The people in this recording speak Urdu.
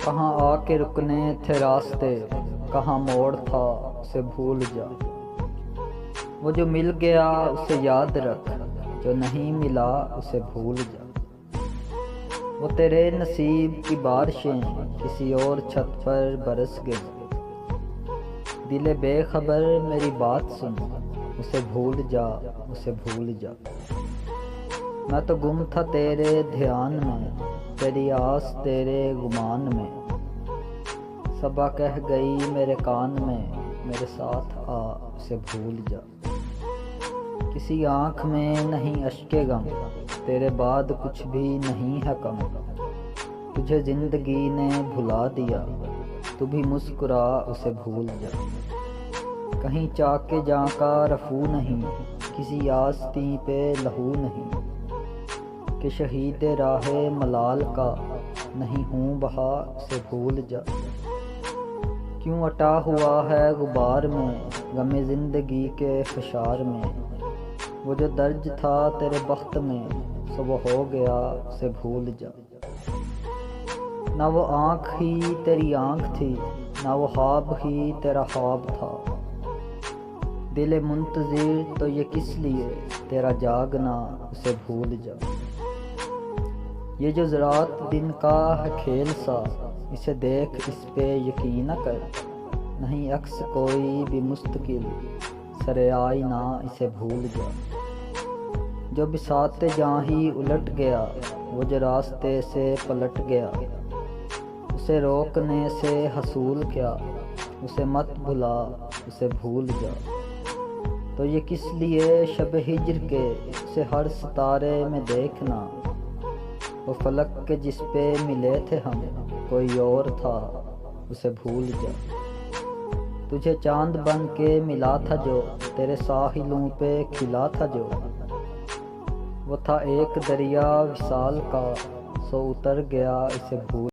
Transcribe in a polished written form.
کہاں آ کے رکنے تھے راستے، کہاں موڑ تھا اسے بھول جا۔ وہ جو مل گیا اسے یاد رکھ، جو نہیں ملا اسے بھول جا۔ وہ تیرے نصیب کی بارشیں کسی اور چھت پر برس گئی۔ دل بے خبر میری بات سن، اسے بھول جا، اسے بھول جا۔ میں تو گم تھا تیرے دھیان میں، تیری آس تیرے گمان میں۔ صبا کہہ گئی میرے کان میں، میرے ساتھ آ اسے بھول جا۔ کسی آنکھ میں نہیں اشک غم، تیرے بعد کچھ بھی نہیں ہے کم۔ تجھے زندگی نے بھلا دیا، تو بھی مسکرا اسے بھول جا۔ کہیں چاک جاں کا رفو نہیں، کسی آستین پہ لہو نہیں۔ کہ شہید راہ ملال کا نہیں ہوں بہا اسے بھول جا۔ کیوں اٹا ہوا ہے غبار میں غم زندگی کے فشار میں۔ وہ جو درج تھا تیرے بخت میں، سو وہ ہو گیا اسے بھول جا۔ نہ وہ آنکھ ہی تیری آنکھ تھی، نہ وہ خواب ہی تیرا خواب تھا۔ دل منتظر تو یہ کس لیے، تیرا جاگنا اسے بھول جا۔ یہ جو رات دن کا ہے کھیل سا، اسے دیکھ اس پہ یقین نہ کر۔ نہیں عکس کوئی بھی مستقل، سر آئینہ اسے بھول جا۔ جو بساط جاں ہی الٹ گیا، وہ جو راستے سے پلٹ گیا۔ اسے روکنے سے حصول کیا، اسے مت بھلا اسے بھول جا۔ تو یہ کس لیے شب ہجر کے، اسے ہر ستارے میں دیکھنا۔ وہ فلک کے جس پہ ملے تھے ہم، کوئی اور تھا اسے بھول جا۔ تجھے چاند بن کے ملا تھا جو، تیرے ساحلوں پہ کھلا تھا جو۔ وہ تھا ایک دریا وصال کا، سو اتر گیا اسے بھول